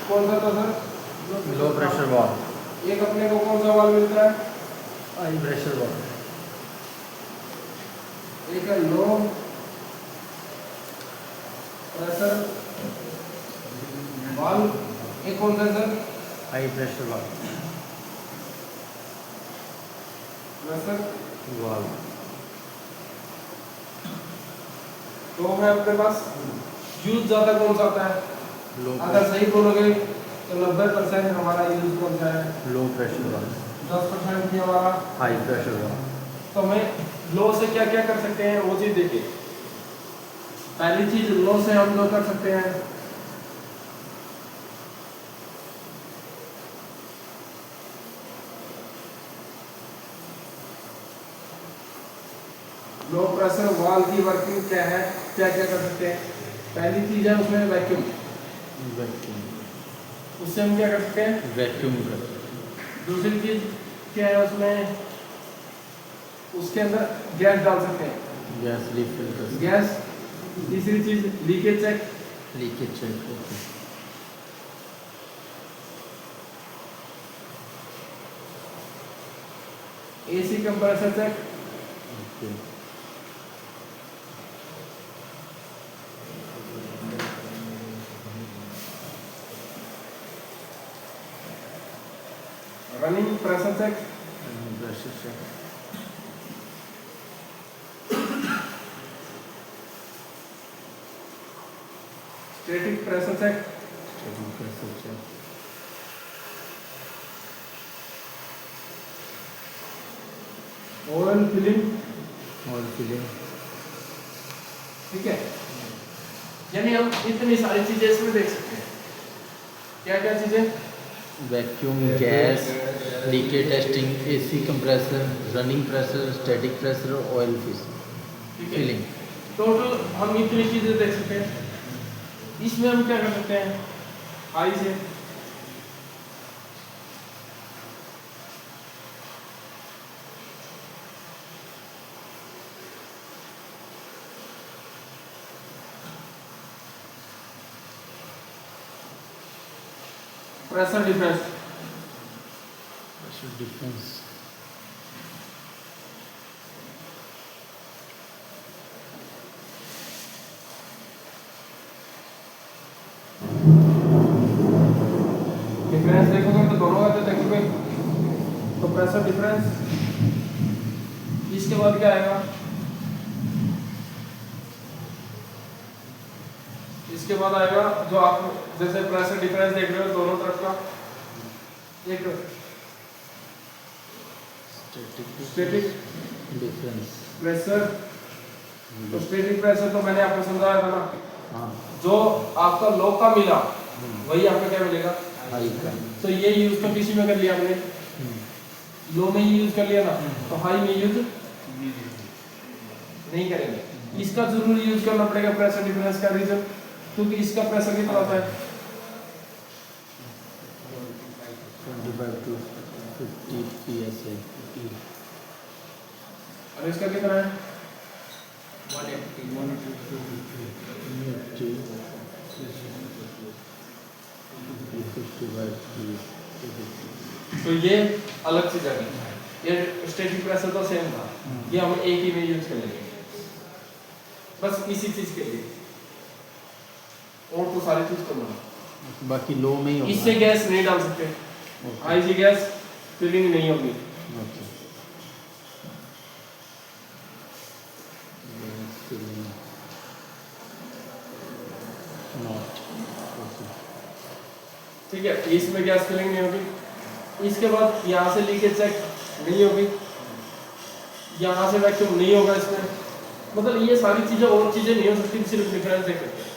कौन सा था सर? Low pressure valve. एक अपने को कौन सा वाल्व मिलता है? High pressure valve. एक है लो प्रेशर वाल्व, एक कौन सा है sir? High pressure valve. Pressure valve. तो है अपने पास यूज ज़्यादा कौन सा होता है? लो अगर सही बोलोगे तो 90% हमारा यूज कौन सा है? Low pressure valve. 10% ही हमारा हाई प्रेशर वाल्व। तो हमें लो से क्या क्या कर सकते हैं वो चीज़ देखिए। पहली चीज लो से हम लोग कर सकते हैं लो प्रेशर वाल्व की वर्किंग क्या है, क्या क्या कर सकते हैं। पहली चीज है उसमें वैक्यूम, वैक्यूम। उससे हम क्या कर सकते हैं? वैक्यूम कर। दूसरी चीज क्या है उसमें, उसके अंदर गैस डाल सकते हैं, गैस रिफिल कर। गैस। तीसरी चीज लीकेज चेक, लीकेज चेक करते। AC compressor check, okay. Running pressure check, pressure check. Static pressure check, pressure check. Oil filling. Oil filling. ठीक है, यानी हम इतनी सारी चीजें इसमें देख सकते हैं। क्या क्या चीजें? Vacuum, gas, leakage testing, AC compressor, running pressure, static pressure, oil filling. Total हम इतनी चीजें देख सकते हैं। इसमें हम क्या कर सकते हैं? आई से pressure difference, pressure difference. Difference देखोगे तो दोनों आते देखोगे तो प्रेशर डिफरेंस। इसके बाद क्या आएगा? इसके बाद आएगा जो आप जैसे प्रेशर डिफरेंस देख रहे हो दोनों तरफ का, एक स्टैटिक डिफरेंस। प्रेशर। तो स्टैटिक प्रेशर तो मैंने आपको समझाया था ना, हाँ। जो आपका लो का मिला वही आपका क्या मिलेगा? हाई का। तो ये यूज तो किसी में कर लिया आपने, लो में ही यूज कर लिया ना, तो हाई में यूज नहीं करेंगे। इसका जरूर यूज करना पड़ेगा प्रेशर डिफरेंस का रीजन, क्योंकि इसका प्रेशर कितना होता है? 25 to 50 psi। और इसका कितना है? 180। तो ये अलग चीज है, ये स्टैटिक प्रेशर तो सेम था, ये हम एक ही में यूज कर लेंगे बस इसी चीज के लिए, और तो सारी चीज करना। बाकी लो में ही होगा। इससे गैस नहीं डाल सकते, आई जी गैस फिलिंग नहीं होगी। ओके। नॉट। ठीक है, इसमें गैस फिलिंग नहीं होगी। इसके बाद यहाँ से लीकेज चेक नहीं होगी, यहाँ से वैक्यूम नहीं होगा इसमें। मतलब ये सारी चीजें और चीजें नहीं हो सकती, सिर्फ डिफरेंस देख सकते हैं।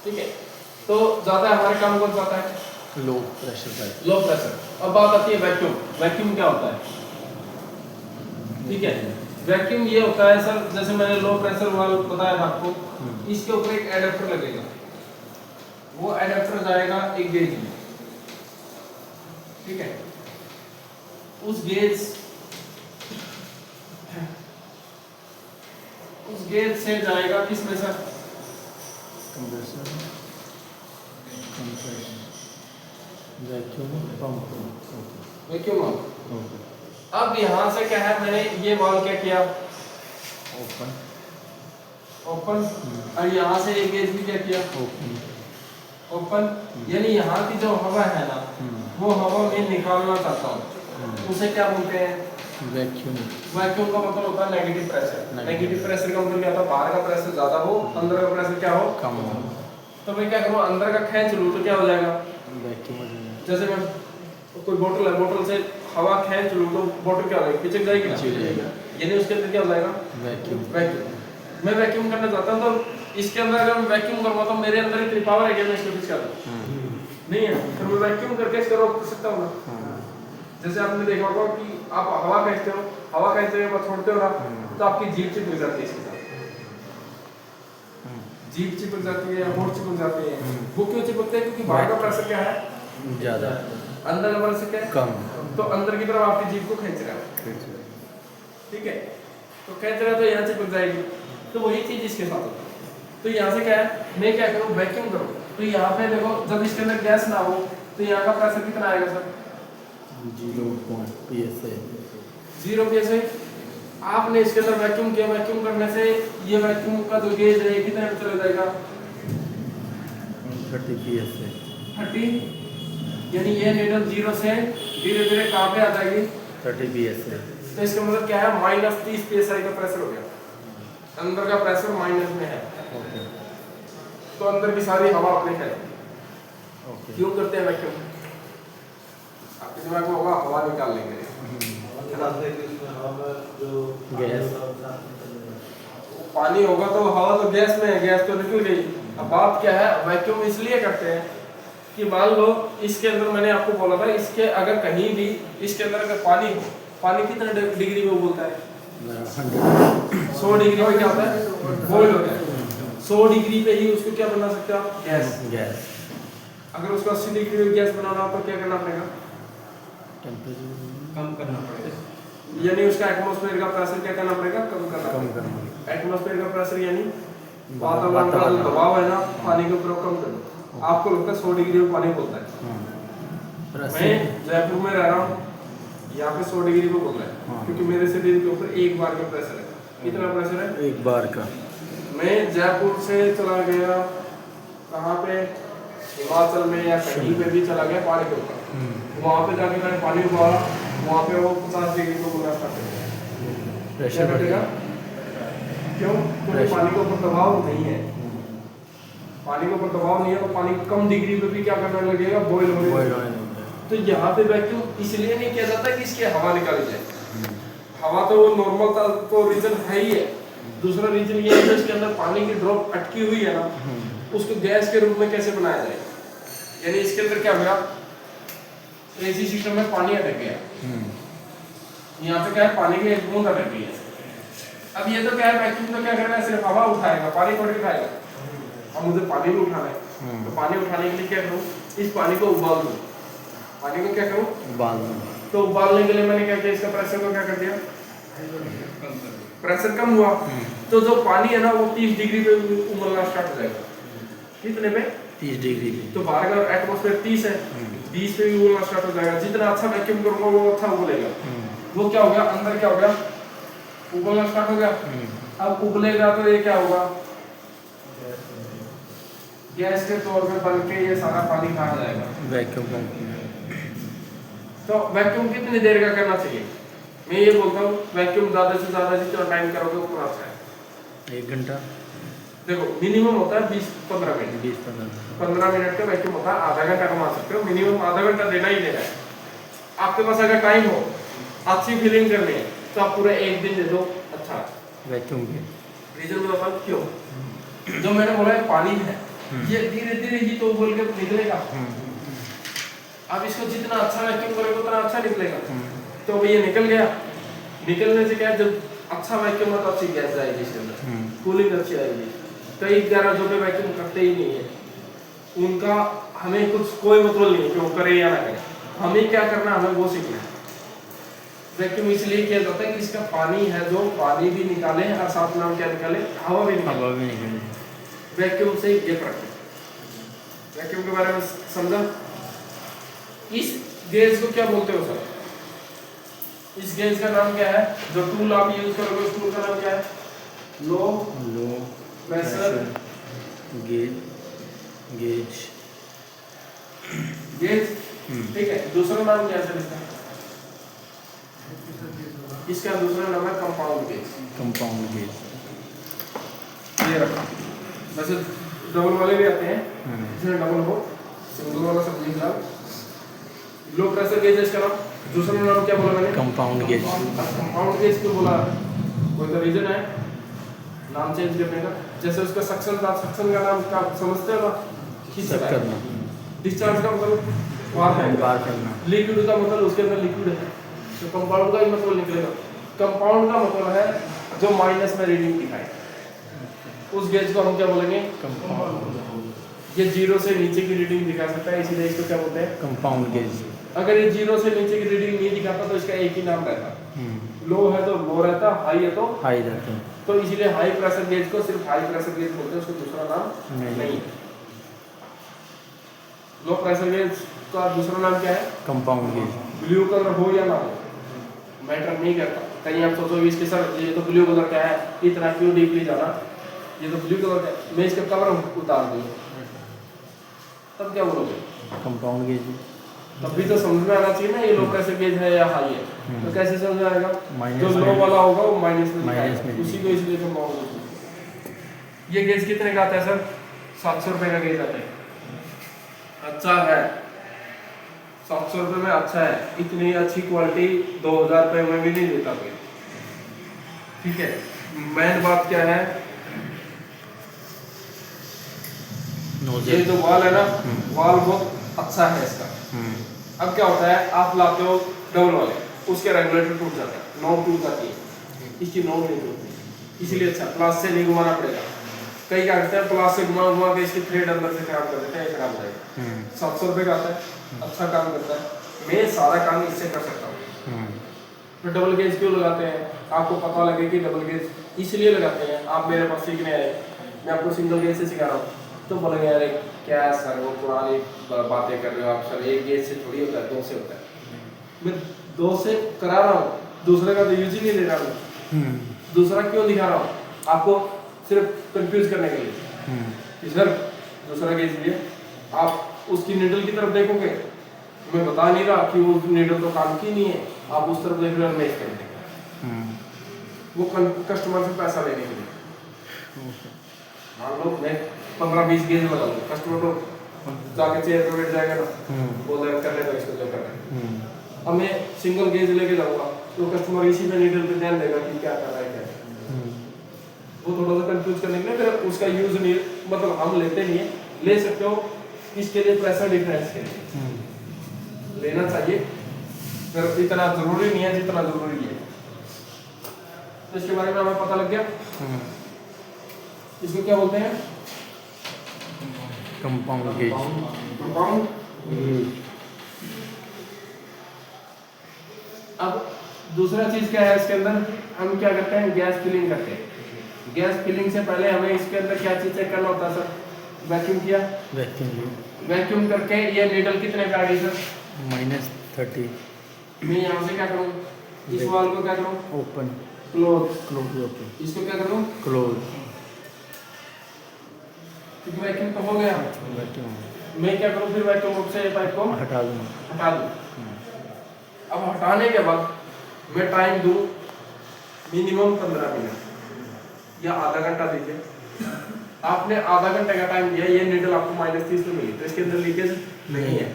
ठीक है, तो ज्यादा हमारे काम कौन सा आता है? Low pressure pipe. Low pressure. अब बात आती है वैक्यूम। वैक्यूम क्या होता है? ठीक है, वैक्यूम ये होता है सर, जैसे मैंने लो प्रेशर वाल्व बताया था आपको, इसके ऊपर एक एडाप्टर लगेगा, वो एडाप्टर जाएगा एक गेज में। ठीक है, उस गेज से जाएगा किसमें sir? Compressor. Compression vacuum pump okay vacuum. Okay अब यहाँ से क्या है, मैंने ये वाल्व क्या किया, ओपन ओपन, और यहाँ से एक गेज भी क्या किया, ओपन ओपन। यानी यहाँ की जो हवा है ना, वो हवा मैं निकालना चाहता हूँ, उसे क्या बोलते हैं, वैक्यूम। वैक्यूम का मतलब होता है नेगेटिव प्रेशर। नेगेटिव प्रेशर का मतलब क्या होता है, बाहर का प्रेशर ज्यादा हो, अंदर का प्रेशर क्या हो, कम हो। तो मैं क्या करूँ, अंदर का खींच लूँ तो क्या हो जाएगा, वैक्यूम हो जाएगा। जैसे मैं कोई बोतल है, बोतल से हवा खींच लूँ तो बोतल क्या हो जाएगी, पिचक जाएगी ना, यानी उसके अंदर क्या हो जाएगा, वैक्यूम। वैक्यूम। मैं वैक्यूम करना चाहता हूँ, तो इसके अंदर अगर मैं वैक्यूम करूँगा तो मेरे अंदर इतनी पावर है कि मैं इसको खींच कर दूँ, नहीं है, फिर मैं वैक्यूम करके इसको रोक सकता हूँ ना। जैसे आपने देखा होगा कि आप हवा खींचते हो, हवा खींचते हुए छोड़ते हो ना, तो आपकी जीभ चिपक जाती है इसके साथ, जीभ चिपक जाती है, होंठ चिपक जाते हैं। वो क्यों चिपकते हैं, क्योंकि बाहर का प्रेशर क्या है ज़्यादा, अंदर का प्रेशर क्या है कम, तो अंदर की तरफ आपकी जीभ को खींच रहा है, ठीक है, तो खींच रहा है तो यहाँ चिपक जाएगी। तो वही चीज इसके साथ होती है। तो यहाँ से क्या है, मैं क्या करूँ, वैक्यूम करूँ, तो यहाँ पे देखो जब इसके अंदर गैस ना हो तो यहाँ का प्रेशर कितना आएगा सर, 0 psi। 0 psi। आपने इसके अंदर वैक्यूम किया, वैक्यूम करने से ये वैक्यूम का जो गेज है कितने में चला जाएगा, 30 psi। 30, यानी ये नीडल 0 से धीरे धीरे कहाँ पे आ जाएगी, 30 psi। तो इसका मतलब क्या है, -30 psi का प्रेशर हो गया, अंदर का प्रेशर माइनस में है, ओके तो अंदर की सारी हवा अपने है। ओके। क्यों करते हैं वैक्यूम, आपके दिमाग में होगा हवा निकालने के लिए, गैस, पानी होगा तो हवा तो गैस में है, गैस तो निकल गई। अब बात क्या है, वैक्यूम इसलिए करते हैं कि मान लो इसके अंदर, मैंने आपको बोला था, इसके अगर कहीं भी इसके अंदर अगर पानी हो, पानी कितने डिग्री में उबलता है, 100 डिग्री में क्या होता है, बॉईल होता है। 100 डिग्री पे ही उसको क्या बना सकते हो आप, गैस। गैस। अगर उसको 80 डिग्री में गैस बनाना हो तो क्या करना पड़ेगा, टेम्परेचर कम करना पड़ेगा, यानी उसका एटमॉस्फेयर का प्रेशर क्या करना पड़ेगा, कम करना पड़ेगा। एटमॉस्फेयर का प्रेशर यानी वातावरण का जो दबाव है ना पानी के ऊपर, कम कर दो। आपको लगता है 100 डिग्री में पानी बोलता है, मैं जयपुर में रह रहा हूँ, यहाँ पे 100 डिग्री पे बोल रहा है, क्योंकि मेरे शरीर के ऊपर एक बार का प्रेशर है। कितना प्रेशर है, एक बार का। मैं जयपुर से चला गया कहाँ पे, हिमाचल में या कहीं पे भी चला गया पहाड़ के ऊपर, वहाँ पे जाके मैंने पानी उबाला, वहाँ पे वो 50 डिग्री पे बोलना स्टार्ट कर दिया, प्रेशर बढ़ेगा। क्यों, क्योंकि पानी के ऊपर दबाव नहीं है, पानी के ऊपर दबाव नहीं है, तो पानी कम डिग्री पे भी क्या करने लगेगा, बॉईल होने लगेगा। तो यहाँ पे वैक्यूम इसलिए नहीं किया जाता कि इसकी हवा निकाली जाए, हवा तो नॉर्मल था तो रीजन है ही है। दूसरा रीजन ये है कि इसके अंदर पानी की ड्रॉप अटकी हुई है ना, उसको गैस के रूप में कैसे बनाया जाए, यानी इसके अंदर क्या होगा, एसी सिस्टम में पानी अटक गया, यहाँ पे क्या है, पानी की एक बूंद अटक गई है। अब ये तो क्या है, वैक्यूम तो क्या करना है, सिर्फ हवा उठाएगा, पानी थोड़ी उठाएगा, और मुझे पानी भी उठाना है, तो पानी उठाने के लिए क्या करूँ, इस पानी को उबाल दूँ, पानी को क्या करूँ, उबालना। तो उबालने के लिए मैंने क्या किया, इसका प्रेशर को क्या कर दिया, प्रेशर कम हुआ, तो जो पानी है ना वो 30 डिग्री पे उबलना स्टार्ट हो जाएगा। कितने पे, 30 डिग्री पे। तो बाहर का एटमॉस्फेयर 30 है, 20 पे भी उबलना स्टार्ट हो जाएगा। जितना अच्छा वैक्यूम करूंगा वो अच्छा उबलेगा। वो क्या हो गया, अंदर क्या हो गया, उबलना स्टार्ट हो गया। अब उबलेगा तो ये क्या होगा, गैस के तौर पे बन के ये सारा पानी कहाँ जाएगा, वैक्यूम पंप। तो वैक्यूम कितनी देर का करना चाहिए, मैं ये बोलता हूँ वैक्यूम ज़्यादा से ज़्यादा जितना टाइम करोगे उतना अच्छा है। 1 घंटा। देखो मिनिमम होता है 20-15 मिनट, 15 मिनट का वैक्यूम होता है, आधा घंटा कमा सकते हो, मिनिमम आधा घंटा देना ही देना है। आपके पास अगर टाइम हो, अच्छी फीलिंग करनी है, तो आप पूरा 1 दिन दे दो, अच्छा वैक्यूम के रीजन में बताओ क्यों। जो मैंने बोला है पानी है, ये धीरे धीरे ही तो उबल के निकलेगा। अब इसको जितना अच्छा वैक्यूम करोगे उतना अच्छा निकलेगा। तो ये निकल गया, निकलने से क्या है, जब अच्छा वैक्यूम हो तो अच्छी गैस जाएगी इसके अंदर, कूलिंग अच्छी आएगी। कई गैराज जो पे वैक्यूम करते ही नहीं है, उनका हमें कुछ कोई मतलब नहीं कि वो करे या ना करे, हमें क्या करना है, हमें वो सीखना है। वैक्यूम इसलिए किया जाता है कि इसका पानी है जो पानी भी निकाले और साथ में हम क्या निकाले, हवा भी निकाले। हवा भी निकले। वैक्यूम से ये फर्क है। वैक्यूम के बारे में समझा। इस गेज को क्या बोलते हो सर? इस गेज का नाम क्या है? जो टूल आप यूज करोगे उस टूल का नाम क्या है? Low pressure gauge gauge gauge. ठीक है, दूसरा नाम क्या है सर इसका? इसका दूसरा नाम है कंपाउंड गेज। Compound gauge. ये रखो, वैसे डबल वाले भी आते हैं, इसमें डबल हो, सिंगल वाला सब लिख लो। लो प्रेशर गेज है इसका नाम। दूसरा नाम क्या बोला मैंने? Compound gauge. कंपाउंड गेज क्यों बोला? कोई तो रीजन है नाम चेंज करने का? जैसे उसका सक्शन था, सक्शन का नाम क्या समझते हो ना? सब करना। डिस्चार्ज का मतलब बार करना। लिक्विड का मतलब उसके अंदर लिक्विड है, तो कंपाउंड का ही मतलब निकलेगा। कंपाउंड का मतलब है जो माइनस में रीडिंग दिखाए, उस गेज को हम क्या बोलेंगे? कंपाउंड। ये जीरो से नीचे की रीडिंग दिखा सकता है, इसीलिए इसको क्या बोलते हैं? Compound gauge. अगर ये जीरो से नीचे की रीडिंग नहीं दिखाता तो इसका एक ही नाम रहता। लो है तो लो रहता, हाई है तो हाई रहते हैं, तो इसीलिए हाई प्रेशर गेज को सिर्फ हाई प्रेशर गेज बोलते हैं, उसको दूसरा नाम नहीं है। लो प्रेशर गेज का दूसरा नाम क्या है? Compound gauge. ब्लू कलर हो या ना हो मैटर नहीं करता। कहीं आप सोचो इसके सर ये तो ब्लू कलर क्या है, इतना क्यों डीपली जाना, ये तो ब्लू कलर का है, मैं इसका कलर उतार दूँ तब क्या बोलोगे? Compound gauge. तब भी तो समझ में आना चाहिए ना ये लो प्रेशर गेज है या हाई है। तो कैसे समझ में आएगा? जो लो वाला होगा वो माइनस में दिखाएगा, उसी को इसलिए कंपाउंड गेज। ये गेज कितने का आता है सर? 700 रुपये का गेज आता है। अच्छा है, 700 रुपये में अच्छा है। इतनी अच्छी क्वालिटी 2000 रुपये में भी नहीं देता कोई। ठीक है, मेन बात क्या है? ये जो वाल है ना, वाल बहुत अच्छा है इसका। अब क्या होता है, आप लाते हो डबल वाले, उसके रेगुलेटर टूट जाता है, नॉब टूट जाती है, इसकी नॉब नहीं टूटती, इसलिए अच्छा प्लास से नहीं घुमाना पड़ेगा। कई क्या करते हैं, प्लास से घुमा घुमा के इसकी थ्रेड अंदर से खराब कर देते हैं, खराब हो जाएगा। 700 रुपये का आता है, अच्छा काम करता है। मैं सारा काम इससे कर सकता हूँ। तो डबल गेज क्यों लगाते हैं? आपको पता लगे कि डबल गेज इसलिए लगाते हैं। आप मेरे पास सीखने आए, मैं आपको सिंगल गेज से सिखा रहा हूँ, तो बोलेंगे यार क्या सर वो पुरानी बातें कर रहे हो आप, सर एक गेज से थोड़ी होता है, 2 से होता है। मैं 2 से करा रहा हूँ, दूसरे का तो यूज ही नहीं ले रहा हूँ। दूसरा क्यों दिखा रहा हूँ? आपको सिर्फ कंफ्यूज करने के लिए कि सर दूसरा गेज लिए आप उसकी नीडल की तरफ देखोगे, मैं बता नहीं रहा कि वो नीडल तो काम की नहीं है, आप उस तरफ देख रहे हो, मैच करेंगे वो कस्टमर से पैसा लेने के लिए। मान लो मैं 15-20 गेज लगा लूँ, कस्टमर तो जाके चेयर पर बैठ जाएगा ना, बोलेगा कर ले तो इसको जो करना है। अब मैं सिंगल गेज लेके जाऊँगा तो कस्टमर इसी में नीडल पे ध्यान देगा कि क्या कर रहा है क्या है। वो थोड़ा सा कंफ्यूज करने के लिए फिर उसका यूज नहीं, मतलब हम लेते नहीं है। ले सकते हो इसके लिए प्रेशर डिफरेंस के लिए लेना चाहिए, फिर इतना जरूरी नहीं है जितना जरूरी है। तो इसके बारे में हमें पता लग गया। इसको क्या बोलते हैं? Compound gauge. कंपाउंड। अब दूसरा चीज क्या है इसके अंदर, हम क्या करते हैं, गैस फिलिंग करते हैं। गैस फिलिंग से पहले हमें इसके अंदर क्या चीज चेक करना होता है सर? वैक्यूम किया, वैक्यूम करके ये नीडल कितने पे आ गई सर? -30। मैं यहाँ से क्या करूँ, इस वाल को क्या करूँ? Open close. क्लोज ओपन इसको क्या करूँ? क्लोज। क्योंकि वैक्यूम तो हो गया, वैक्यूम मैं क्या करूँ फिर वैक्यूम रूप से पाइप को हटा दूँ। हटा दूँ। अब हटाने के बाद मैं टाइम दूँ मिनिमम 15 मिनट या आधा घंटा दीजिए। आपने आधा घंटे का टाइम दिया, ये नीडल आपको -30 में मिली तो इसके अंदर लीकेज नहीं है।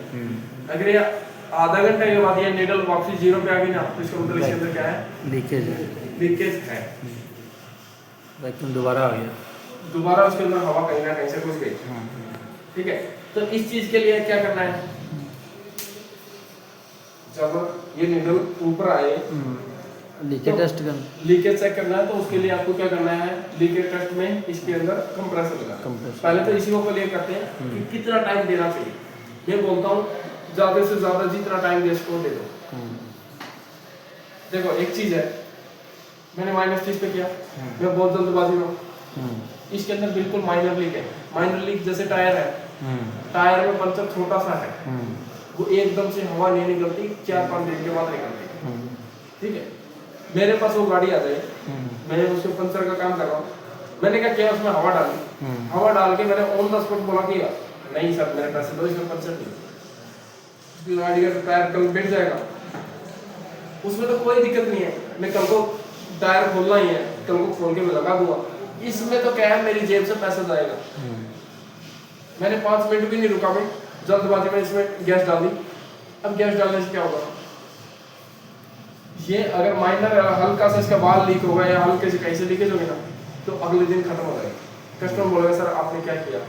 अगर ये आधा घंटे के बाद ये नीडल वापसी 0 पे आ गई ना, तो इसका मतलब इसके अंदर क्या है? लीकेज है। लीकेज है। वैक्यूम दोबारा आ गया, दोबारा उसके अंदर हवा कहीं ना कहीं से घुस गई। ठीक है, तो इस चीज के लिए क्या करना है, जब ये नीडल ऊपर आए लीकेज टेस्ट करना, लीकेज चेक करना है, तो उसके लिए आपको क्या करना है, लीकेज टेस्ट में इसके अंदर कंप्रेसर लगाना। पहले तो इसी को क्लियर करते हैं कि कितना टाइम देना चाहिए। मैं बोलता हूँ ज्यादा से ज्यादा जितना टाइम दे सको दे दो। देखो एक चीज है, मैंने -30 पे किया, मैं बहुत जल्दबाजी में, इसके अंदर बिल्कुल माइनर लीक है। माइनर लीक जैसे टायर है, टायर में पंचर छोटा सा है, वो एकदम से हवा नहीं निकलती, 4-5 दिन के बाद निकलती। ठीक है, मेरे पास वो गाड़ी आ गई, मैं उसके पंचर का काम कर रहा हूँ, मैंने क्या किया, उसमें हवा डाली, हवा डाल के मैंने ऑन द स्पॉट बोला कि नहीं सर मेरे पैसे दो, इसमें पंचर नहीं, उसकी गाड़ी का टायर कल बैठ जाएगा, उसमें तो कोई दिक्कत नहीं है, मैं कल को टायर खोलना ही है, कल को खोल के मैं लगा दूंगा। इसमें तो क्या है, मेरी जेब से पैसा जाएगा। मैंने 5 मिनट भी नहीं रुका, मैं जल्दबाजी में इसमें गैस डाल दी। अब गैस डालने से क्या होगा, ये अगर माइनर हल्का सा इसका बाल लीक होगा या हल्के से कहीं से लीकेज होगी ना, तो अगले दिन खत्म हो जाएगा। कस्टमर बोलेगा सर आपने क्या किया।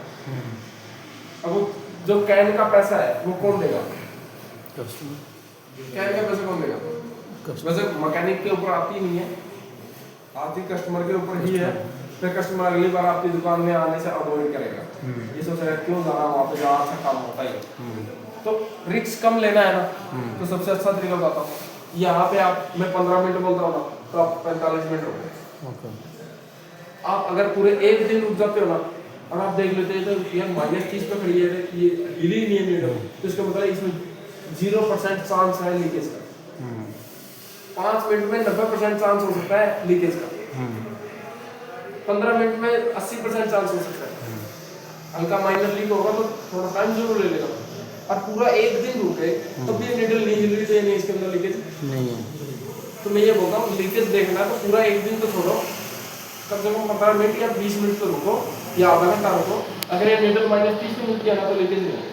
अब वो जो कैन का पैसा है वो कौन देगा, कैन का पैसा कौन देगा। वैसे मैकेनिक के ऊपर आती नहीं है, आती कस्टमर के ऊपर ही है, फिर कस्टमर अगली बार आपकी दुकान में आने से अवॉइड करेगा, ये सोचेगा क्यों जाना वहाँ पे जहाँ अच्छा काम होता ही। तो रिस्क कम लेना है ना, तो सबसे अच्छा तरीका बताता हूँ, यहाँ पे आप मैं 15 मिनट बोलता हूँ ना, तो आप 45 मिनट रुको। आप अगर पूरे एक दिन रुक जाते हो ना, और आप देख लेते हैं तो यार -30 पे खड़ी है, ये हिली नहीं है नीडल, तो इसका मतलब इसमें 0% चांस है लीकेज का। 5 मिनट में 90% चांस हो सकता है लीकेज का, 15 मिनट में 80% चांस हो सकता है। हल्का माइनर लीक होगा तो थोड़ा टाइम जरूर ले लेगा, और पूरा एक दिन रुके तो भी नीडल नहीं हिल रही तो ये नहीं इसके अंदर लीकेज नहीं है। तो मैं ये बोलता हूँ लीकेज देखना तो पूरा एक दिन तो छोड़ो, कम से कम 15 मिनट या 20 मिनट तो रुको या आधा घंटा रुको। अगर ये नीडल -30 पे मिल गया ना तो लीकेज नहीं है।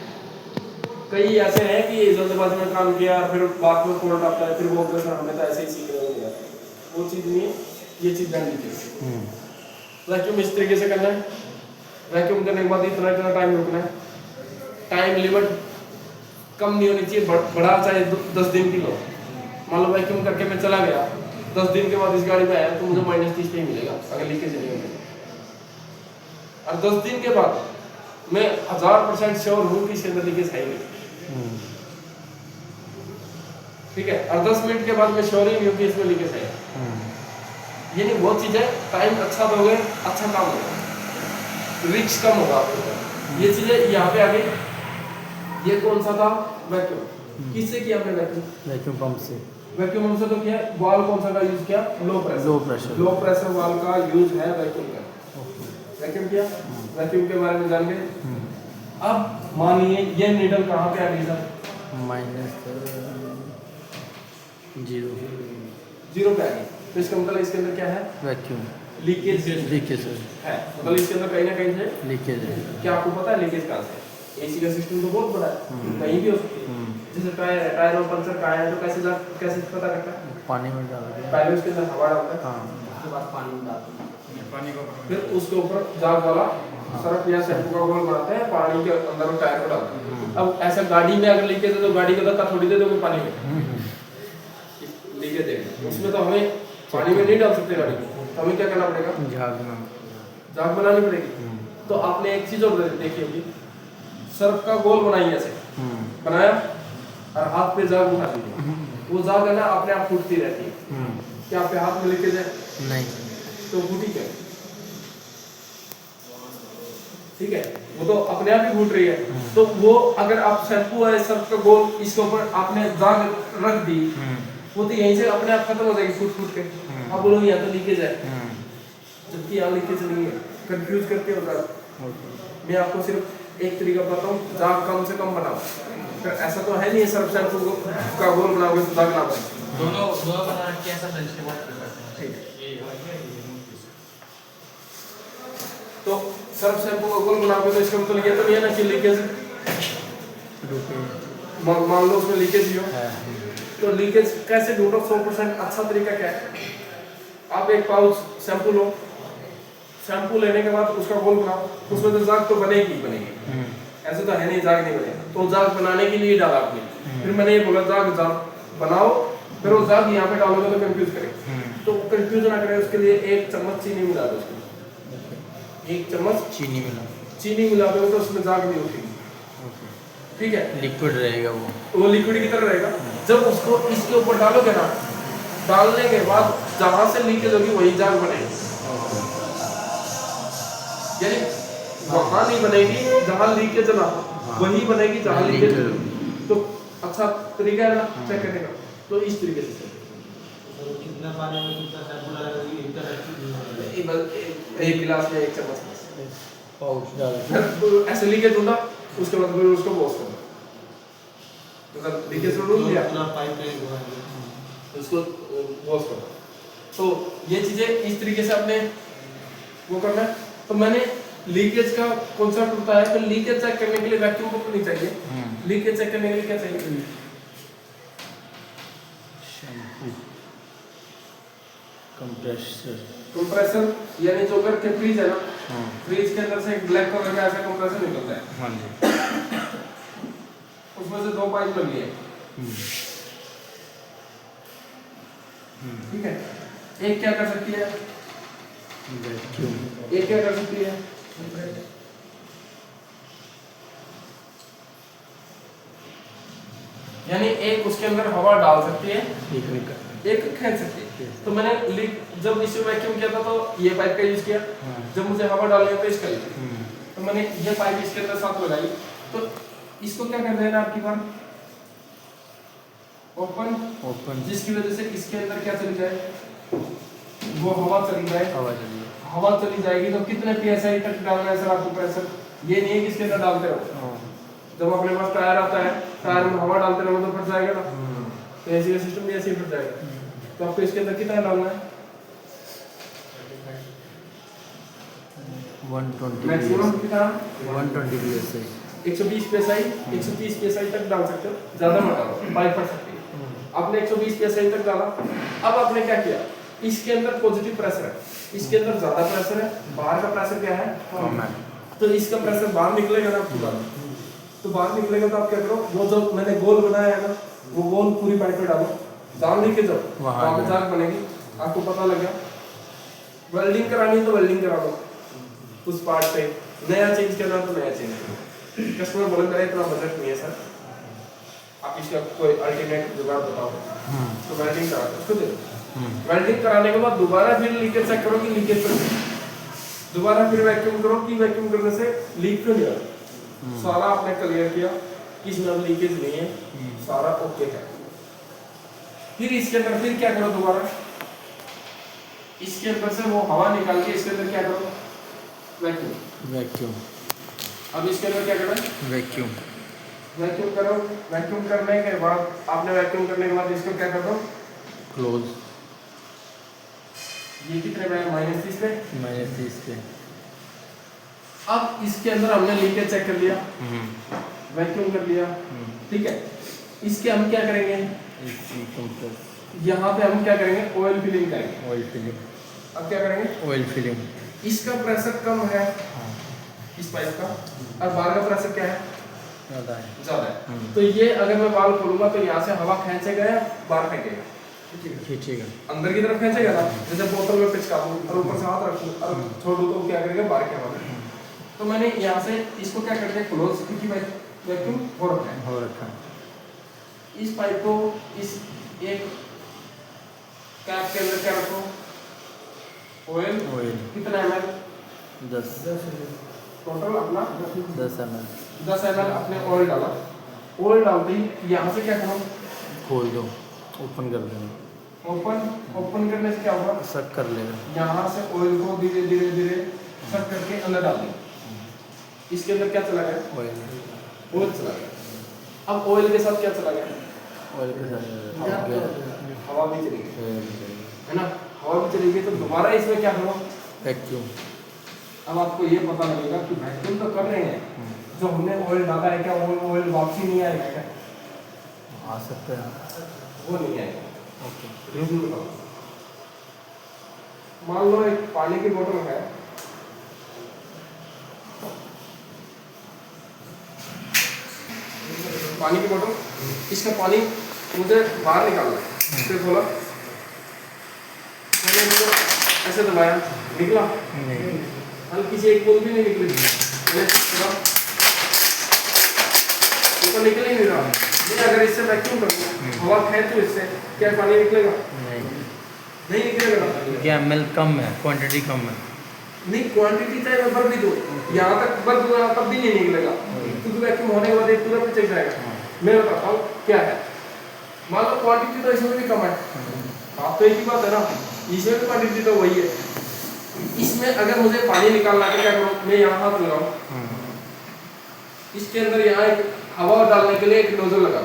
कई ऐसे हैं कि जल्दबाजी में काम किया, फिर बाद में फॉल्ट आता है, फिर बोलते हैं सर हमें तो ऐसे ही सीख रहे हैं, वो चीज़ नहीं है, ये चीज़ जान लीजिए। वैक्यूम इस तरीके से करना है, वैक्यूम करने के बाद इतना टाइम रुकना है, टाइम लिमिट कम नहीं होनी चाहिए, बढ़ा चाहे 10 दिन की लो। मान लो वैक्यूम करके मैं चला गया, 10 दिन के बाद इस गाड़ी में आया तो मुझे -30 पे ही मिलेगा अगर लीकेज नहीं होगी, और 10 दिन के बाद मैं 1000% श्योर हूँ कि इसके अंदर लीकेज है ही नहीं। ठीक है, और 10 मिनट के बाद मैं श्योर ही नहीं हूँ कि इसमें लीकेज है। ये नहीं, बहुत चीज़ है, टाइम अच्छा दोगे अच्छा काम होगा, रिस्क कम होगा आपको। ये चीज़ें यहाँ पे आ गई। ये कौन सा था, वैक्यूम, किससे किया हमने वैक्यूम, वैक्यूम पंप से। वैक्यूम पंप से तो किया, वाल्व कौन सा का यूज किया, लो प्रेशर वाल्व का यूज है वैक्यूम का। वैक्यूम किया, वैक्यूम के बारे में जान गए। अब मानिए ये नीडल कहाँ पे आ गई सर, -0 पे आ गई, तो इसका मतलब इसके अंदर क्या है, वैक्यूम लीकेज है, मतलब इसके अंदर कहीं ना कहीं से लीकेज है। क्या आपको पता है लीकेज कहाँ से। एसी का सिस्टम तो बहुत बड़ा है, कहीं भी हो सकती है। जैसे टायर में पंचर का है तो कैसे पता करता है, पानी में डाल के पहले उसके अंदर हवा डालता है, उसके बाद पानी में डालते हैं, फिर उसके ऊपर जाग वाला सरफ या शैम्पू का घोल बनाते हैं, पानी के अंदर टायर को डालते हैं। अब ऐसा गाड़ी में अगर लीकेज है तो गाड़ी को धक्का थोड़ी दे दोगे पानी में, लीकेज है उसमें तो हमें पानी में नहीं डाल सकते गाड़ी को, तो हमें क्या करना पड़ेगा, जाग बनानी पड़ेगी। तो आपने एक चीज और देखी होगी, सर्फ का गोल बनाइए ऐसे, बनाया और हाथ पे जाग उठा दीजिए, वो जाग है ना अपने आप फूटती रहती है। क्या आपके हाथ में लीकेज है, नहीं, तो फूटी क्या, ठीक है, वो तो अपने आप ही फूट रही है। तो वो अगर आप शैम्पू है सर्फ का गोल इसके ऊपर आपने जाग रख दी, वो तो यहीं से अपने आप खत्म हो जाएगी फूट के। आप बोलोगे यहाँ तो लीकेज है, जबकि यहाँ लीकेज नहीं है, कंफ्यूज करके होता है। मैं आपको सिर्फ एक तरीका बताता हूँ, जाग कम से कम बनाओ, फिर ऐसा तो है नहीं है सर्फ शैम्पू का गोल बनाओगे तो जाग ना बने, दोनों बना के ऐसा ठीक है। तो सर्फ शैम्पू का गोल बनाओगे तो इसका मतलब ये तो नहीं है ना कि लीकेज, मान लो उसमें लीकेज ही हो, तो लीकेज कैसे ढूंढो, 100% अच्छा तरीका क्या है, आप एक पाउच शैम्पू लो, शैम्पू लेने के बाद उसका गोल बनाओ, उसमें तो जाग तो बनेगी ही बनेगी, ऐसे तो है नहीं जाग नहीं बनेगा, तो जाग बनाने के लिए डाला आपने। फिर मैंने ये बोला जाग बनाओ, फिर वो जाग यहाँ पे डालोगे तो कंफ्यूज करेगा, तो कंफ्यूज ना करे उसके लिए 1 चम्मच चीनी मिला दो, 1 चम्मच चीनी मिला दो तो उसमें जाग नहीं उठेगी, ठीक है, लिक्विड रहेगा वो लिक्विड की तरह रहेगा। जब उसको इसके ऊपर डालोगे ना, डालने के बाद जहाँ से लीकेज होगी वही जाग बनेगी, यानी वहाँ नहीं बनेगी जहाँ लीकेज ना हो, वही बनेगी जहाँ लीकेज। तो अच्छा तरीका है ना चेक करने का, तो इस तरीके से कितना पानी में कितना शैम्पू डालेगा ये एक गिलास में 1 चम्मच पाउच डाल तो ऐसे लीकेज होगा, उसके बाद फिर उसको वॉश करना। तो अगर लीकेज रोल दिया पूरा पाइप में घुमाएंगे उसको वॉश करना। तो ये चीजें इस तरीके से आपने वो करना है। तो मैंने लीकेज का कॉन्सेप्ट बताया, तो लीकेज चेक करने के लिए वैक्यूम पंप नहीं चाहिए, लीकेज चेक करने के लिए क्या चाहिए? शैम्पू कंप्रेसर कंप्रेसर, यानी जो अगर के फ्रीज है ना, हाँ फ्रीज के अंदर से एक ब्लैक कलर का ऐसा कंप्रेसर निकलता है, हाँ जी उसमें से 2 पाइप लगी है, ठीक है। एक क्या कर सकती है, वैक्यूम एक क्या कर सकती है, यानी एक उसके अंदर हवा डाल सकती है, एक खींच सकती है। तो मैंने जब इसे वैक्यूम किया था तो ये पाइप का यूज किया, जब मुझे हवा डालनी है तो इसका यूज किया। तो मैंने ये पाइप इसके अंदर साथ लगाई, तो इसको क्या कर देना आपकी बार ओपन, जिसकी वजह से इसके अंदर क्या चली जाए, वो हवा चली जाए, हवा चली जाएगी। तो कितने psi तक डालना है सर आपको प्रेशर, ये नहीं है कि इसके अंदर डालते रहो। जब अपने पास टायर आता है, टायर में हवा डालते रहो तो फट जाएगा ना, तो ऐसी का सिस्टम भी ऐसे ही फट जाएगा। तो आपको इसके अंदर कितना डालना है, 120 मैक्सिमम कितना, 120 psi 120 psi 130 psi तक डाल सकते हो, ज्यादा मत डालो, पाइप फट सकती है। आपने 120 psi तक डाला। अब आपने क्या किया, इसके अंदर पॉजिटिव प्रेशर है, इसके अंदर ज्यादा प्रेशर है, बाहर का प्रेशर क्या है कम है, तो इसका प्रेशर बाहर निकलेगा ना आपकी बात, तो बाहर निकलेगा तो आप क्या करो, वो जो मैंने गोल बनाया है ना, वो गोल पूरी पाइप में डालो, डाल के जाओ, वहां पे जाग बनेगी, आपको पता लग गया। वेल्डिंग करानी है तो वेल्डिंग करा दो उस पार्ट पे, नया चेंज करना तो नया चेंज करो। कस्टमर बोले मेरा इतना बजट नहीं है सर, आप इसका कोई अल्टरनेट जुगाड़ बताओ, तो वेल्डिंग करा दो उसको दे। वेल्डिंग कराने के बाद दोबारा फिर लीकेज चेक करो कि लीकेज तो नहीं, दोबारा फिर वैक्यूम करो कि वैक्यूम करने से लीक तो नहीं आ रहा। सारा आपने क्लियर किया कि इसमें अब लीकेज नहीं है, सारा ओके है। फिर इसके अंदर फिर क्या करो, दोबारा इसके अंदर से वो हवा निकाल के इसके अंदर क्या करो, वैक्यूम। अब इसके अंदर क्या करना है, वैक्यूम करो। वैक्यूम करने के बाद आपने वैक्यूम करने के बाद इसको क्या कर दो, क्लोज। ये कितने पे है, -30 पे। -30 पे। अब इसके अंदर हमने लीकेज चेक कर लिया, वैक्यूम कर लिया, ठीक है। इसके हम क्या करेंगे, यहाँ पे हम क्या करेंगे, ऑयल फिलिंग करेंगे। अब क्या करेंगे, ऑयल फिलिंग। इसका प्रेशर कम है इस पाइप का, और बाहर का प्रेशर क्या है, ज्यादा है। तो ये अगर मैं वाल्व खोलूंगा तो यहाँ से हवा खींचेगा या बाहर फेंकेगा, खींचेगा, अंदर की तरफ खींचेगा ना, जैसे बोतल में पिचका दूं और ऊपर से हाथ रखूं और छोड़ूं तो क्या करेगा, बाहर की हवा। तो मैंने यहाँ से इसको क्या करके क्लोज, क्योंकि वैक्यूम हो रखा है। इस पाइप को इस एक कैप के अंदर क्या रखो, ऑयल कितना ml, 10 टोटल अपना 10 ml। 10 ml अपने ऑयल डाला। ऑयल डालते ही यहाँ से क्या करो, खोल दो, ओपन कर देना। ओपन करने से क्या होगा, सक कर लेगा। यहाँ से ऑयल को धीरे धीरे सक करके अंदर डाल दें। इसके अंदर क्या चला गया, ऑयल चला गया। अब ऑयल के साथ क्या चला गया, ऑयल के साथ हवा भी चली गई, है ना, हवा भी चली गई। तो दोबारा इसमें क्या करो, वैक्यूम। अब आपको ये पता लगेगा कि वैक्यूम तो कर रहे हैं, जो हमने ऑयल डाला है क्या ऑयल वापसी नहीं आएगा क्या, आ सकते हैं, वो नहीं आएगा। ओके। रीजन बताओ, मान लो एक पानी की बोतल है, पानी की बोतल, इसका पानी मुझे बाहर निकालना है, फिर खोला, मैंने इसको ऐसे दबाया, निकला हल्की सी एक बूंद भी नहीं निकली, मैंने छोड़ा वो तो निकल ही नहीं रहा। नहीं, अगर इससे वैक्यूम करूँ, हवा खींचूं इससे, क्या पानी निकलेगा, नहीं निकलेगा। क्या ml कम है, क्वांटिटी कम है, नहीं क्वांटिटी चाहे मैं भर भी दूँ, यहाँ तक भर दूँगा तब भी नहीं निकलेगा, क्योंकि वैक्यूम होने के बाद एक पूरा चेक जाएगा। मैं बताता हूँ क्या है। मान लो क्वांटिटी तो इसमें भी कम है, आप तो एक ही बात है ना, इसमें भी क्वांटिटी तो वही है। इसमें अगर मुझे पानी निकालना है तो क्या करूँ, मैं यहाँ हाथ लगाऊँ, इसके अंदर यहाँ एक हवा डालने के लिए एक नोजल लगा,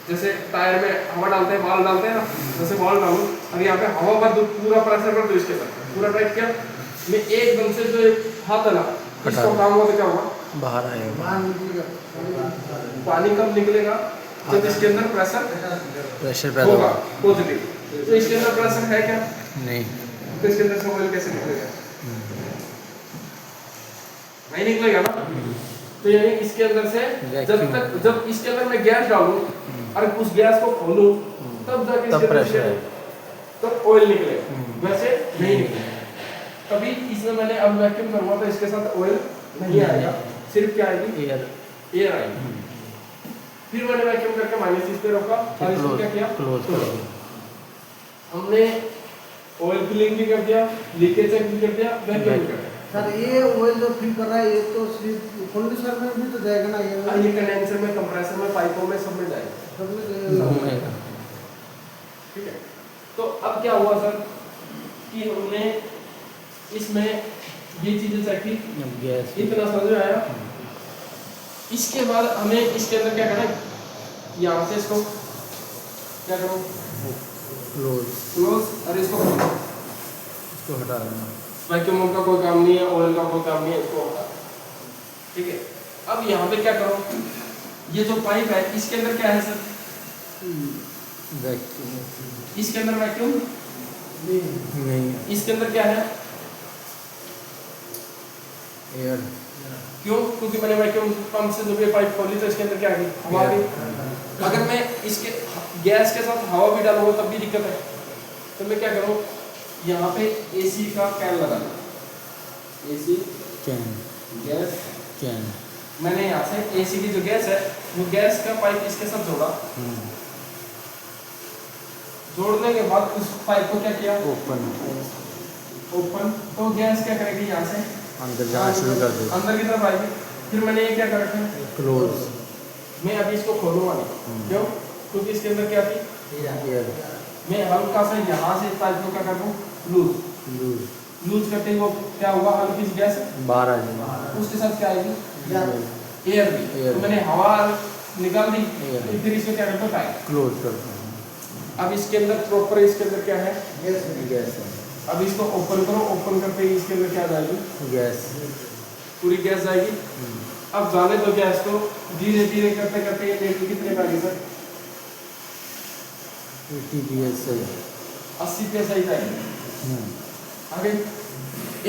जैसे टायर में हवा डालते हैं, बॉल डालते हैं ना, जैसे बॉल डालूं, अब यहाँ पे हवा भर दूं, पूरा प्रेशर भर दूं इसके साथ, पूरा टाइट किया, मैं एकदम से जो हाथ है ना, इसको काम हुआ तो क्या होगा, बाहर आएगा, पानी कब निकलेगा, जब इसके अंदर प्रेशर प्रेशर होगा पॉजिटिव। तो इसके अंदर प्रेशर है क्या नहीं, तो इसके अंदर से ऑयल कैसे निकलेगा, नहीं निकलेगा ना। तो यानी इसके अंदर से जब इसके अंदर मैं गैस डालूं और उस गैस को खोलूं तब जाके इसके अंदर से तब ऑयल निकलेगा, वैसे नहीं निकलेगा। तभी इसमें मैंने अब वैक्यूम करूंगा तो इसके साथ ऑयल नहीं आएगा, सिर्फ क्या आएगी, एयर आएगी। फिर मैंने वैक्यूम करके माइनस इस पे रखा और इसको क्या किया, क्लोज कर दिया। हमने ऑयल फिलिंग भी कर दिया, लीकेज चेक भी कर दिया, वैक्यूम कर दिया। सर ये ऑयल जो फिल कर रहा है ये तो सिर्फ कंडेंसर में भी तो जाएगा ना, ये कंडेंसर में, कंप्रेसर में, पाइपों में सब में जाएगा, सब में जाएगा। ठीक है। तो अब क्या हुआ सर कि हमने इसमें ये चीजें चेक की, गैस इतना समझ में आया। इसके बाद हमें इसके अंदर क्या करना है, यहाँ से इसको क्या करो, क्लोज और इसको हटा देना। वैक्यूम का कोई काम नहीं है, ऑयल का कोई काम नहीं है, इसको हटा। ठीक है। अब यहाँ पे क्या करो, ये जो पाइप है इसके अंदर क्या है सर, वैक्यूम इसके अंदर वैक्यूम नहीं, इसके अंदर क्या है, एयर। क्यों, क्योंकि मैंने वैक्यूम पंप से जब ये पाइप खोली तो इसके अंदर क्या आ गई, हवा आ गई। अगर मैं इसके गैस के साथ हवा भी डालूंगा तब भी दिक्कत है, तो मैं क्या करूँ, यहाँ पे एसी का कैन लगा दूँ, एसी कैन, गैस कैन मैंने यहाँ से एसी की जो गैस है वो गैस का पाइप इसके साथ जोड़ा, जोड़ने के बाद उस पाइप को क्या किया, ओपन, तो गैस क्या करेगी, यहाँ से अंदर जाना शुरू कर दे, अंदर की तरफ आएगी। फिर मैंने ये क्या कर रखा है, क्लोज। मैं अभी इसको खोलूंगा नहीं, क्यों, क्योंकि इसके अंदर क्या थी, एयर। मैं हल्का सा यहाँ से इस पाइप को क्या कर दूँ, लूज करते ही वो क्या हुआ, हल्की सी गैस बाहर आ जाएगा, उसके साथ क्या आएगी, एयर भी। तो मैंने हवा निकाल दी, तो फिर इसको क्या करता हूँ, टाइट क्लोज करते हैं। अब इसके अंदर प्रॉपर, इसके अंदर क्या है, गैस है। अब इसको ओपन करो, ओपन करते ही इसके अंदर क्या जाएगी, गैस, पूरी गैस जाएगी। अब जाने दो गैस को, धीरे धीरे करते करते ये लीटर कितने का आएगी सर, 80 psi 80 psi जाएगी। आगे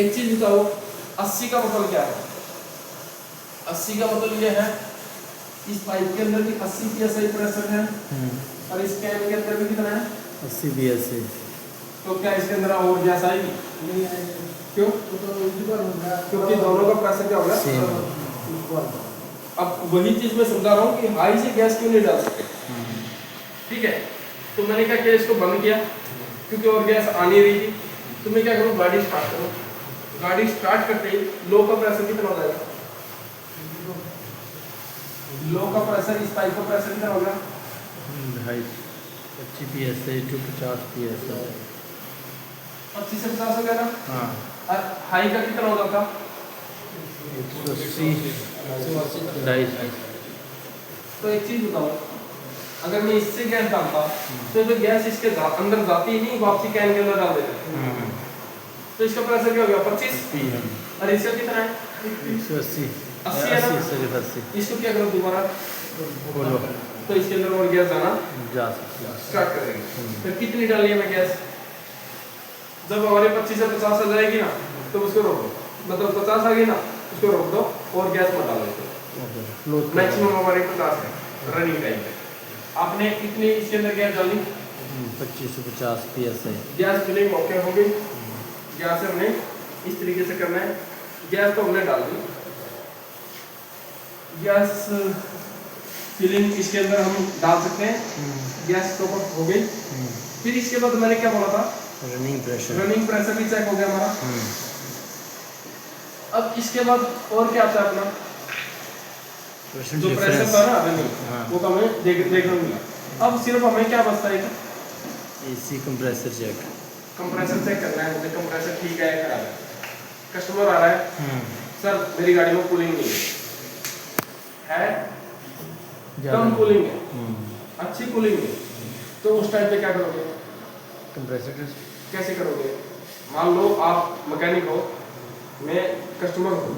एक चीज बताओ, 80 का मतलब क्या है, 80 का मतलब ये है इस पाइप के अंदर भी 80 psi प्रेशर है और इस कैन के अंदर भी कितना है, 80 psi। तो क्या इसके अंदर और गैस आएगी, नहीं आएगा, क्यों, तो इक्वल होगा, क्योंकि दोनों का प्रेशर क्या होगा, इक्वल। अब वही चीज मैं समझा रहा हूँ कि हाई से गैस क्यों नहीं डाल सकते। ठीक है। तो मैंने क्या किया, इसको बंद किया क्योंकि और गैस आ नहीं रही थी। तो मैं क्या करूँ, गाड़ी स्टार्ट करूँ, गाड़ी स्टार्ट करते ही लो का प्रेशर कितना हो जाएगा, लो का प्रेशर, इस पाइप का प्रेशर कितना होगा, 25 psi to 50 psi। 25 से 50 हो गया ना। हाँ, और हाई का कितना होगा था, 180 250। तो एक चीज बताओ, अगर मैं इससे गैस डालता तो जो गैस इसके अंदर जाती ही नहीं, वापसी कैन के अंदर डाल देते, तो इसका प्रेशर क्या हो गया, 25, और इसका कितना है, 180 80 है ना? 80। इसको क्या करो दोबारा, बोलो, तो इसके अंदर और गैस जाना जा सकते स्टार्ट करेंगे। फिर कितनी डालनी है मैं गैस, जब हमारे 25 से 50 आ जाएगी ना तो उसको रोक दो, मतलब 50 आ गई ना उसको रोक दो और गैस मत डालो, मैक्सिमम हमारे 50 है रनिंग टाइम पे। आपने कितनी इसके अंदर गैस डाली, 25 से 50 psi। गैस फिलिंग ओके हो गई, गैस हमने इस तरीके से करना है, गैस तो हमने डाल दी, गैस फिलिंग इसके अंदर हम डाल सकते हैं, गैस टॉप अप हो गई। फिर इसके बाद मैंने क्या बोला था, रनिंग प्रेशर भी चेक हो गया हमारा। अब इसके बाद और क्या आता है अपना परसेंट जो प्रेशर डिफरेंस था ना अभी हाँ। वो तो हमें देखने को मिला। अब सिर्फ हमें क्या बचता है, AC compressor check. Compressor check करना है मुझे, कंप्रेसर ठीक है खराब है। कस्टमर आ रहा है, सर मेरी गाड़ी में कूलिंग नहीं है कम कूलिंग है, अच्छी कूलिंग है, तो उस टाइम पे क्या करोगे, कंप्रेसर टेस्ट कैसे करोगे? मान लो आप मैकेनिक हो, मैं कस्टमर हूँ,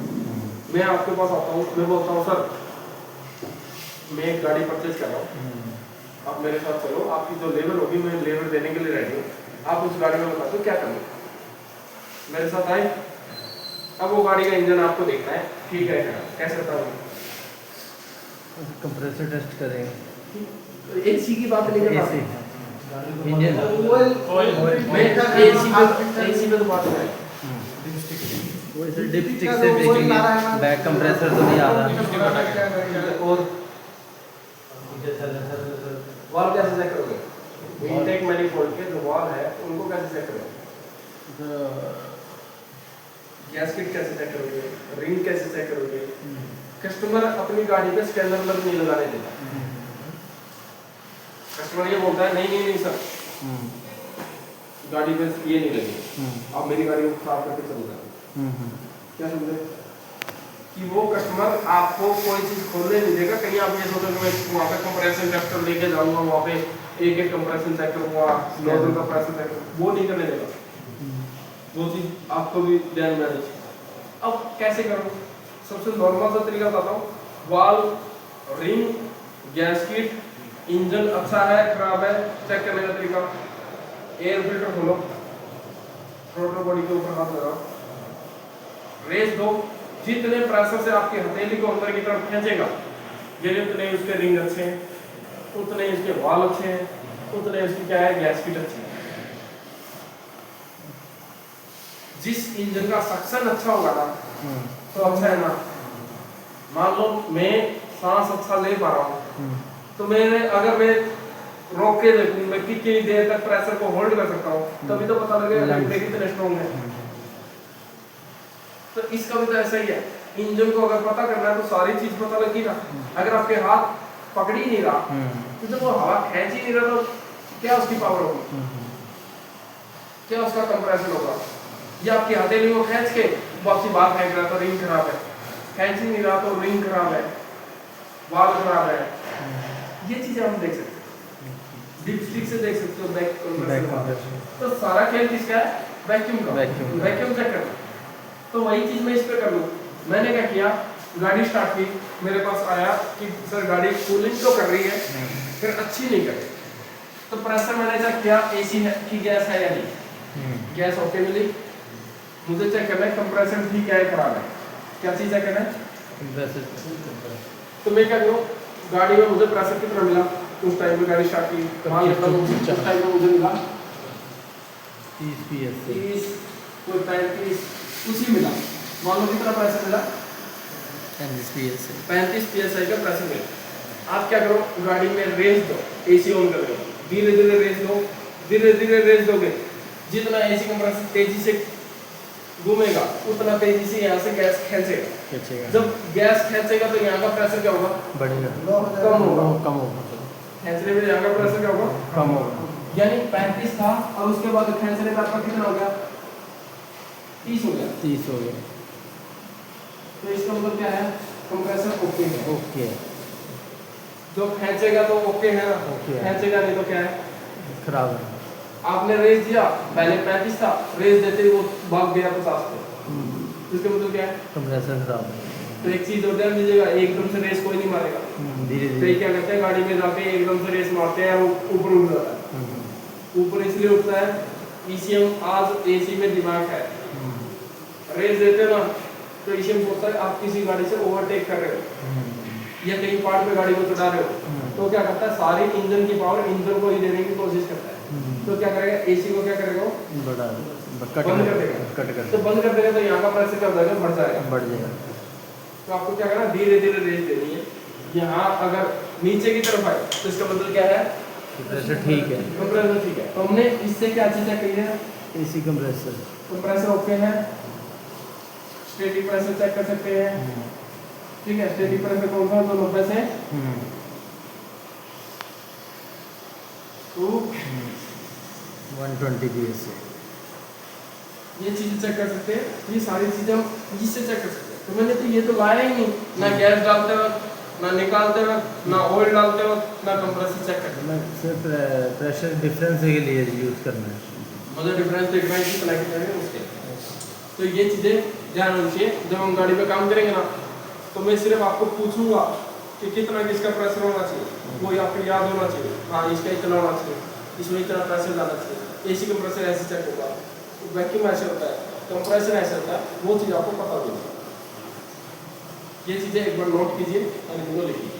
मैं आपके पास आता हूँ, मैं बोलता हूँ सर मैं एक गाड़ी परचेज कर रहा हूँ, आप मेरे साथ चलो, आपकी जो लेबर होगी मैं लेबर देने के लिए रेडी हूँ, आप उस गाड़ी में बता दो क्या करना, मेरे साथ आए। अब वो गाड़ी का इंजन आपको देखना है ठीक है कैसे बताऊँ, कंप्रेसर टेस्ट करेंगे। एसी की बात नहीं कर रहा एसी इंजन मैं एसी पे तो बात कर रहा हूँ। वो इसे डिपस्टिक से देखेंगे, बैक कंप्रेसर तो नहीं आ रहा। और वाल कैसे चेक करोगे? इनटेक मैनिफोल्ड के जो वाल है उनको कैसे चेक करोगे? गैसकेट कैसे चेक करोगे? रिंग कैसे चेक करोगे? कस्टमर अपनी गाड़ी पे स्कैनर नहीं लगाने देता। कस्टमर ये बोलता है नहीं नहीं नहीं सर गाड़ी पे ये नहीं लगी, आप मेरी गाड़ी को साफ करके चल जाओ। क्या समझे कि वो कस्टमर आपको कोई चीज खोलने नहीं देगा। कहीं आप ये सोचो कि मैं वहाँ पे कंप्रेशन टेस्टर लेके जाऊंगा, वहाँ पे एक एक कंप्रेशन चेक करूंगा, नोजल का प्रेशर चेक करूंगा, वो नहीं करने देगा। वो चीज आपको भी ध्यान में आनी चाहिए। अब कैसे करूँ? सबसे नॉर्मल सा तरीका बताता हूँ, वाल, रिंग, गैसकिट, इंजन अच्छा है खराब है चेक करने का तरीका, एयर फिल्टर खोलो, रोटर बॉडी के ऊपर हाथ लगाओ, रेस दो, जितने प्रेशर से आपकी हथेली को अंदर की तरफ खींचेगा, जितने उसके रिंग अच्छे हैं, उतने इसके वाल अच्छे हैं, उतने इसकी क्या है गैसकिट अच्छी है। जिस इंजन का सक्शन अच्छा होगा ना तो अच्छा है ना। मान लो मैं सांस अच्छा ले पा रहा हूँ तो अगर मैं रोक के देखूं मैं कितनी देर तक प्रेशर को होल्ड कर सकता हूँ, तभी तो पता लगेगा कि कितने स्ट्रॉन्ग है। तो इसका भी तो ऐसा ही है, इंजन को अगर पता करना है तो सारी चीज पता लगी ना। अगर आपके हाथ पकड़ ही नहीं रहा तो जब वो हवा खींच ही नहीं रहा तो क्या उसकी पावर होगी, क्या उसका कंप्रेशन होगा? या आपकी हथेली को खींच के वापसी बाहर फेंक रहा तो रिंग खराब है, खींच ही नहीं रहा तो रिंग खराब है, वाल खराब है। ये चीजें हम देख सकते हैं, डिपस्टिक से देख सकते हो बैक कंप्रेसर। तो सारा खेल किसका है? वैक्यूम का। वैक्यूम चेक करना। तो वही चीज मैं इस पे कर लूं। मैंने क्या किया, गाड़ी स्टार्ट की, मेरे पास आया कि सर गाड़ी कूलिंग तो कर रही है फिर अच्छी नहीं कर रही, तो प्रेशर मैंने चेक किया एसी है कि गैस है या नहीं। गैस ओके मिली, मुझे चेक करना है कंप्रेसर ठीक है खराब है, क्या चीज चेक करना है। तो मैं क्या करूँ, गाड़ी में मुझे प्रेशर कितना मिला उस टाइम पे गाड़ी स्टार्ट की, मान लेता हूँ उस टाइम पे मुझे मिला 30 psi 30 कोई 35 उसी मिला। मान लो कितना प्रेशर मिला 35 psi का प्रेशर मिला। आप क्या करो, गाड़ी में रेस दो, एसी ऑन कर दो, धीरे धीरे रेस दो, धीरे धीरे रेस दोगे, जितना एसी कंप्रेसर तेजी से घूमेगा उतना तेजी से यहाँ से गैस खींचेगा। जब गैस खींचेगा तो यहाँ का प्रेशर क्या होगा? बढ़ेगा, कम होगा। कम होगा, खींचने में यहाँ का प्रेशर क्या होगा? कम होगा। यानी 35 था और उसके बाद खींचने का आपका कितना हो गया? 30 हो गया। 30 हो गया। तो इसका मतलब क्या है, कंप्रेसर ओके है। ओके, जो खींचेगा तो ओके है ना, ओके है। खींचेगा नहीं तो क्या है? खराब है। आपने रेस दिया, पहले 35 था, रेस देते ही वो भाग गया 50 पे, इसका मतलब क्या है? कंप्रेसर खराब है। तो एक चीज और ध्यान दीजिएगा, एकदम से रेस कोई नहीं मारेगा। धीरे तो ये धीरे क्या करते हैं, गाड़ी में जाके एकदम से रेस मारते हैं, वो ऊपर उठ जाता है। ऊपर इसलिए उठता है, ईसीएम आज एसी में दिमाग है, रेस देते ना तो ईसीएम सोचता है आप किसी गाड़ी से ओवरटेक कर रहे हो या कहीं पार्ट में गाड़ी को चढ़ा रहे हो, तो क्या करता है सारी इंजन की पावर इंजन को ही देने की कोशिश करता है। तो क्या करेगा, एसी को क्या करेगा, बड़ा बंद कर देगा। कट कर तो बंद कर देगा तो यहाँ का प्रेशर क्या हो जाएगा, बढ़ जाएगा। बढ़ जाएगा। तो आपको क्या करना, धीरे धीरे रेस देनी है। यहाँ अगर नीचे की तरफ आए तो इसका मतलब क्या है, कंप्रेसर ठीक है। कंप्रेसर ठीक है। तो हमने इससे क्या चीज़ें कही है, एसी कंप्रेसर कंप्रेसर ओके है, स्टेडी प्रेशर चेक कर सकते हैं। ठीक है, स्टेडी प्रेशर कौन सा, तो 90 से 120 psi। ये चीजें चेक कर सकते हैं। ये सारी चीजें हम इससे चेक कर सकते हैं। तो मैंने तो ये तो लाया ही नहीं, ना गैस डालते वक्त, ना निकालते वक्त, ना ऑयल डालते वक्त, ना कंप्रेसर चेक करते वक्त। सिर्फ प्रेशर डिफरेंस के लिए यूज़ करना है। मतलब डिफरेंस देखना है कि चला के जाएंगे उसके। तो ये चीजें ध्यान रखिए। जब हम गाड़ी पे काम करेंगे ना, तो मैं सिर्फ आपको पूछूंगा कि कितना किसका प्रेशर होना चाहिए, वो आपको याद होना चाहिए। हाँ, इसका इतना होना चाहिए, इसमें इतना प्रेशर डालना चाहिए। एसी कंप्रेसर ऐसे चेक होगा, वैक्यूम ऐसे होता है, कंप्रेसर ऐसे होता है, वो चीज़ आपको पता होगी। ये चीज़ें एक बार नोट कीजिए और इनको लिखिए।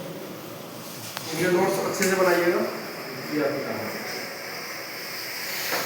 इनके नोट्स अच्छे से बनाइएगा, ये आपका काम है।